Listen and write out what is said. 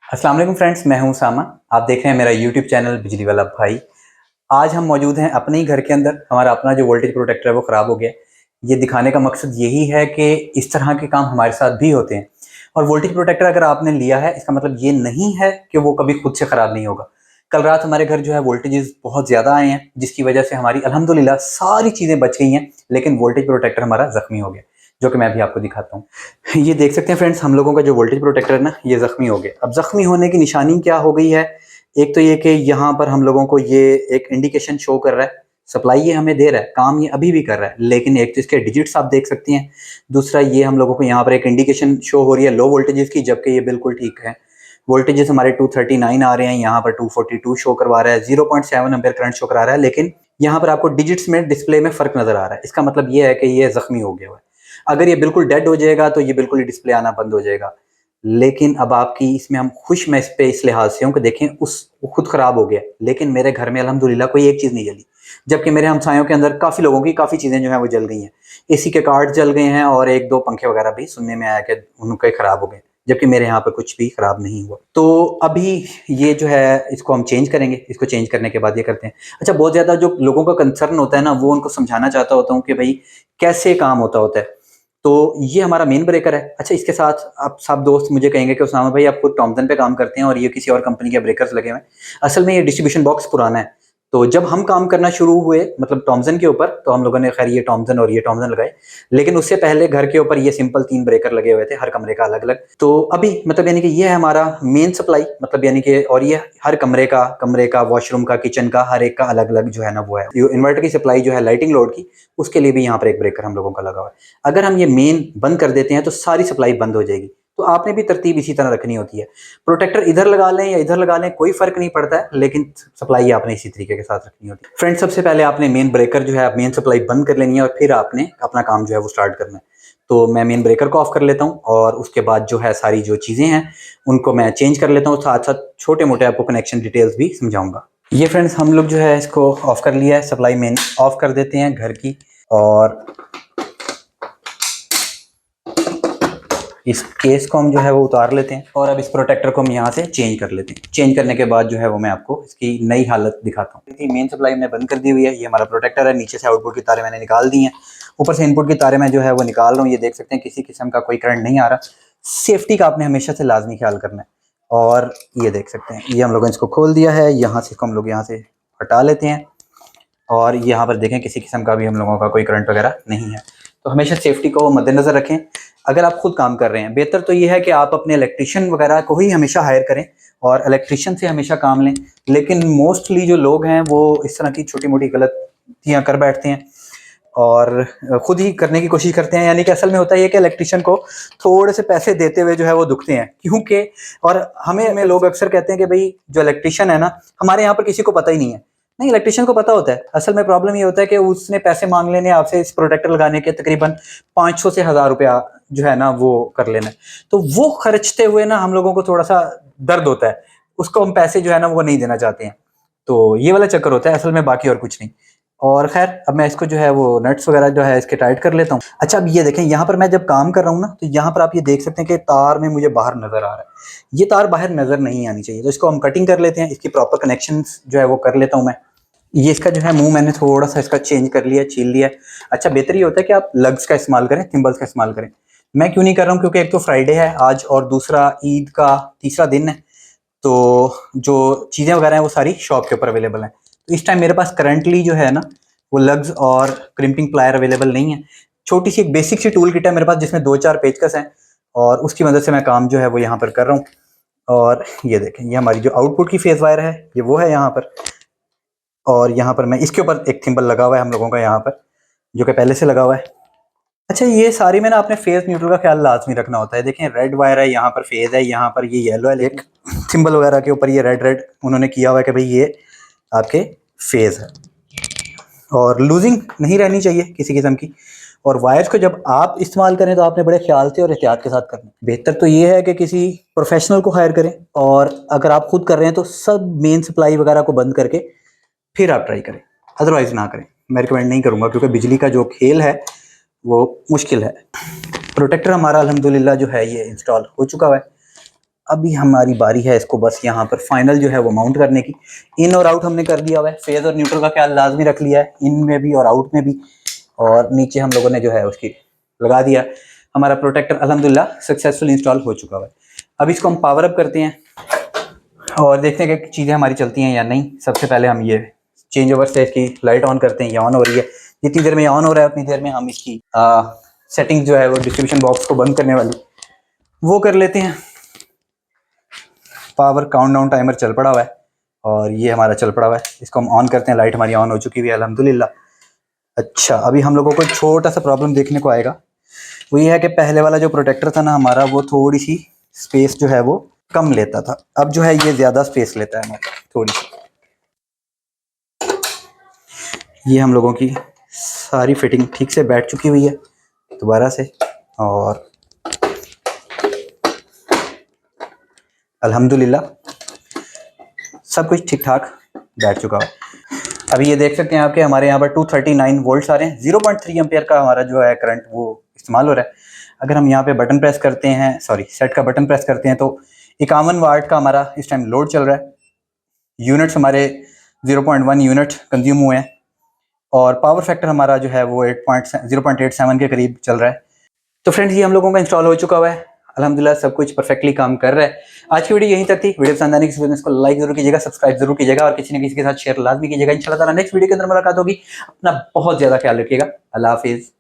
अस्सलाम वालेकुम फ्रेंड्स, मैं हूं सामा। आप देख रहे हैं मेरा यूट्यूब चैनल बिजली वाला भाई। आज हम मौजूद हैं अपने ही घर के अंदर। हमारा अपना जो वोल्टेज प्रोटेक्टर है वो ख़राब हो गया। ये दिखाने का मकसद यही है कि इस तरह के काम हमारे साथ भी होते हैं। और वोल्टेज प्रोटेक्टर अगर आपने लिया है, इसका मतलब ये नहीं है कि वो कभी खुद से ख़राब नहीं होगा। कल रात हमारे घर जो है वोल्टेजेस बहुत ज़्यादा आए हैं, जिसकी वजह से हमारी अल्हम्दुलिल्लाह सारी चीज़ें बच गई हैं, लेकिन वोल्टेज प्रोटेक्टर हमारा ज़ख्मी हो गया, जो कि मैं अभी आपको दिखाता हूँ। ये देख सकते हैं फ्रेंड्स, हम लोगों का जो वोल्टेज प्रोटेक्टर है ना, ये ज़ख्मी हो गया। अब ज़ख्मी होने की निशानी क्या हो गई है? एक तो ये कि यहाँ पर हम लोगों को ये एक इंडिकेशन शो कर रहा है, सप्लाई ये हमें दे रहा है, काम ये अभी भी कर रहा है, लेकिन एक तो इसके डिजिट्स आप देख सकती हैं। दूसरा ये हम लोगों को यहाँ पर एक इंडिकेशन शो हो रही है लो वोल्टेजेस की, जबकि ये बिल्कुल ठीक है। वोल्टेजेस हमारे 239 आ रहे हैं, यहाँ पर 242 शो करवा रहा है, 0.7 एम्पीयर करंट शो करा रहा है, लेकिन यहाँ पर आपको डिजिट्स में डिस्प्ले में फ़र्क नज़र आ रहा है। इसका मतलब ये है कि ये ज़ख्मी हो गया हुआ है। अगर ये बिल्कुल डेड हो जाएगा तो ये बिल्कुल ही डिस्प्ले आना बंद हो जाएगा। लेकिन अब आपकी इसमें हम खुश मैं इस पे इस लिहाज से हूँ कि देखें वो खुद खराब हो गया, लेकिन मेरे घर में अल्हम्दुलिल्लाह कोई एक चीज़ नहीं जली, जबकि मेरे हमसायों के अंदर काफ़ी लोगों की काफ़ी चीज़ें जो हैं वो जल गई हैं। एसी के कार्ड जल गए हैं और एक दो पंखे वगैरह भी सुनने में आया कि उनके खराब हो गए, जबकि मेरे यहाँ पे कुछ भी खराब नहीं हुआ। तो अभी ये जो है इसको हम चेंज करेंगे। इसको चेंज करने के बाद ये करते हैं। अच्छा, बहुत ज़्यादा जो लोगों का कंसर्न होता है ना, वो उनको समझाना चाहता होता हूँ कि भाई कैसे काम होता है। तो ये हमारा मेन ब्रेकर है। अच्छा, इसके साथ आप सब दोस्त मुझे कहेंगे कि उसामा भाई आप खुद टॉमसन पे काम करते हैं और ये किसी और कंपनी के ब्रेकर्स लगे हुए हैं। असल में ये डिस्ट्रीब्यूशन बॉक्स पुराना है। तो जब हम काम करना शुरू हुए मतलब टॉमसन के ऊपर, तो हम लोगों ने खैर ये टॉमसन और ये टॉमसन लगाए, लेकिन उससे पहले घर के ऊपर ये सिंपल 3 ब्रेकर लगे हुए थे, हर कमरे का अलग-अलग। तो अभी मतलब यानी कि ये है हमारा मेन सप्लाई, मतलब यानी कि, और ये हर कमरे का, वॉशरूम का, किचन का, हर एक का अलग-अलग जो है ना वो है। ये इन्वर्टर की सप्लाई जो है लाइटिंग लोड की, उसके लिए भी यहाँ पर एक ब्रेकर हम लोगों का लगा हुआ है। अगर हम ये मेन बंद कर देते हैं तो सारी सप्लाई बंद हो जाएगी। तो आपने भी तरतीब इसी तरह रखनी होती है। प्रोटेक्टर इधर लगा लें या इधर लगा लें, कोई फर्क नहीं पड़ता है, लेकिन सप्लाई आपने इसी तरीके के साथ रखनी होती है। फ्रेंड्स, सबसे पहले आपने मेन ब्रेकर जो है, मेन सप्लाई बंद कर लेनी है और फिर आपने अपना काम जो है वो स्टार्ट करना है। तो मैं मेन ब्रेकर को ऑफ कर लेता हूँ और उसके बाद जो है सारी जो चीज़ें हैं उनको मैं चेंज कर लेता हूँ। साथ साथ छोटे मोटे आपको कनेक्शन डिटेल्स भी समझाऊंगा। ये फ्रेंड्स, हम लोग जो है इसको ऑफ कर लिया है, सप्लाई मेन ऑफ कर देते हैं घर की, और इस केस को हम जो है वो उतार लेते हैं और अब इस प्रोटेक्टर को हम यहाँ से चेंज कर लेते हैं। चेंज करने के बाद जो है वो मैं आपको इसकी नई हालत दिखाता हूँ। मेन सप्लाई मैंने बंद कर दी हुई है। ये हमारा प्रोटेक्टर है। नीचे से आउटपुट की तारें मैंने निकाल दी हैं, ऊपर से इनपुट की तारें मैं जो है वो निकाल रहा हूँ। ये देख सकते हैं किसी किस्म का कोई करंट नहीं आ रहा। सेफ्टी का आपने हमेशा से लाजमी ख्याल करना है। और ये देख सकते हैं, ये हम लोगों ने इसको खोल दिया है। यहाँ से इसको हम लोग यहाँ से हटा लेते हैं और यहाँ पर देखें किसी किस्म का भी हम लोगों का कोई करंट वगैरह नहीं है। तो हमेशा सेफ्टी को मद्देनज़र रखें। अगर आप खुद काम कर रहे हैं, बेहतर तो ये है कि आप अपने इलेक्ट्रिशियन वगैरह को ही हमेशा हायर करें और इलेक्ट्रिशियन से हमेशा काम लें। लेकिन मोस्टली जो लोग हैं वो इस तरह की छोटी मोटी गलतियाँ कर बैठते हैं और खुद ही करने की कोशिश करते हैं। यानी कि असल में होता है कि इलेक्ट्रिशियन को थोड़े से पैसे देते हुए जो है वो दुखते हैं, क्योंकि और हमें लोग अक्सर कहते हैं कि भाई जो इलेक्ट्रिशियन है ना, हमारे यहाँ पर किसी को पता ही नहीं है। नहीं, इलेक्ट्रिशियन को पता होता है। असल में प्रॉब्लम ये होता है कि उसने पैसे मांग लेने आपसे इस प्रोटेक्टर लगाने के तकरीबन 500 से 1000 रुपया जो है ना वो कर लेना है। तो वो खर्चते हुए ना हम लोगों को थोड़ा सा दर्द होता है, उसको हम पैसे जो है ना वो नहीं देना चाहते हैं। तो ये वाला चक्कर होता है असल में, बाकी और कुछ नहीं। और खैर, अब मैं इसको जो है वो नट्स वगैरह जो है इसके टाइट कर लेता हूँ। अच्छा, अब ये देखें, यहाँ पर मैं जब काम कर रहा हूँ ना, तो यहाँ पर आप ये देख सकते हैं कि तार में मुझे बाहर नजर आ रहा है। ये तार बाहर नजर नहीं आनी चाहिए, तो इसको हम कटिंग कर लेते हैं। इसकी प्रॉपर कनेक्शन जो है वो कर लेता हूँ मैं। ये इसका जो है मुंह मैंने थोड़ा सा इसका चेंज कर लिया, छील लिया। अच्छा, बेहतर ये होता है कि आप लग्स का इस्तेमाल करें, थिम्बल्स का इस्तेमाल करें। मैं क्यों नहीं कर रहा हूँ? क्योंकि एक तो फ्राइडे है आज और दूसरा ईद का तीसरा दिन है। तो जो चीज़ें वगैरह हैं वो सारी शॉप के ऊपर अवेलेबल हैं। तो इस टाइम मेरे पास करंटली जो है ना वो लग्स और क्रिम्पिंग प्लायर अवेलेबल नहीं है। छोटी सी एक बेसिक सी टूल किट है मेरे पास, जिसमें 2-4 पेचकस हैं और उसकी मदद से मैं काम जो है वो यहाँ पर कर रहा हूँ। और ये देखें, ये हमारी जो आउटपुट की फेस वायर है ये वो है यहाँ पर, और यहाँ पर मैं इसके ऊपर एक थिम्बल लगा हुआ है हम लोगों का यहाँ पर, जो कि पहले से लगा हुआ है। अच्छा, ये सारी में ना आपने फेज न्यूट्रल का ख्याल लाजमी रखना होता है। देखें, रेड वायर है, यहाँ पर फेज है, यहाँ पर ये येलो है। एक थिम्बल वगैरह के ऊपर ये रेड रेड उन्होंने किया हुआ है कि भाई ये आपके फेज है, और लूजिंग नहीं रहनी चाहिए किसी किस्म की। और वायर्स को जब आप इस्तेमाल करें तो आपने बड़े ख्याल से और एहतियात के साथ करना। बेहतर तो ये है कि किसी प्रोफेशनल को हायर करें, और अगर आप खुद कर रहे हैं तो सब मेन सप्लाई वगैरह को बंद करके फिर आप ट्राई करें, अदरवाइज ना करें। मैं रिकमेंड नहीं करूँगा, क्योंकि बिजली का जो खेल है वो मुश्किल है। प्रोटेक्टर हमारा अल्हम्दुलिल्लाह जो है ये इंस्टॉल हो चुका है। अभी हमारी बारी है इसको बस यहाँ पर फाइनल जो है वो माउंट करने की। इन और आउट हमने कर दिया हुआ है, फेज और न्यूट्रल का ख्याल लाजमी रख लिया है, इन में भी और आउट में भी। और नीचे हम लोगों ने जो है उसकी लगा दिया। हमारा प्रोटेक्टर अल्हम्दुलिल्लाह सक्सेसफुल इंस्टॉल हो चुका है। अब इसको हम पावर अप करते हैं और देखते हैं कि चीज़ें हमारी चलती हैं या नहीं। सबसे पहले हम ये चेंज ओवर से इसकी लाइट ऑन करते हैं, ये ऑन हो रही है। जितनी देर में ये ऑन हो रहा है उतनी देर में हम इसकी सेटिंग जो है वो डिस्ट्रीब्यूशन बॉक्स को बंद करने वाली वो कर लेते हैं। पावर काउंटडाउन टाइमर चल पड़ा हुआ है और ये हमारा चल पड़ा हुआ है। इसको हम ऑन करते हैं, लाइट हमारी ऑन हो चुकी हुई है अल्हम्दुलिल्लाह। अच्छा, अभी हम लोगों को एक छोटा सा प्रॉब्लम देखने को आएगा, वो ये है कि पहले वाला जो प्रोटेक्टर था ना हमारा, वो थोड़ी सी स्पेस जो है वो कम लेता था। अब जो है ये ज़्यादा स्पेस लेता है हमारा थोड़ी सी। ये हम लोगों की सारी फिटिंग ठीक से बैठ चुकी हुई है दोबारा से, और अल्हम्दुलिल्लाह सब कुछ ठीक ठाक बैठ चुका है। अभी ये देख सकते हैं आपके हमारे यहाँ पर 239 वोल्ट्स आ रहे हैं। 0.3 एम्पियर का हमारा जो है करंट वो इस्तेमाल हो रहा है। अगर हम यहाँ पे बटन प्रेस करते हैं, सॉरी सेट का बटन प्रेस करते हैं, तो 51 वाट का हमारा इस टाइम लोड चल रहा है। यूनिट्स हमारे 0.1 यूनिट कंज्यूम हुए हैं और पावर फैक्टर हमारा जो है वो 0.87 के करीब चल रहा है। तो फ्रेंड्स ये हम लोगों का इंस्टॉल हो चुका हुआ है अल्हम्दुलिल्लाह, सब कुछ परफेक्टली काम कर रहा है। आज की वीडियो यहीं तक थी। वीडियो पसंद आने की बिजनेस को लाइक जरूर कीजिएगा, सब्सक्राइब जरूर कीजिएगा और किसी न किसी के साथ शेयर लाजमी कीजिएगा। इंशाल्लाह ताला नेक्स्ट वीडियो के अंदर मुलाकात होगी। अपना बहुत ज्यादा ख्याल रखिएगा। अल्लाह हाफिज।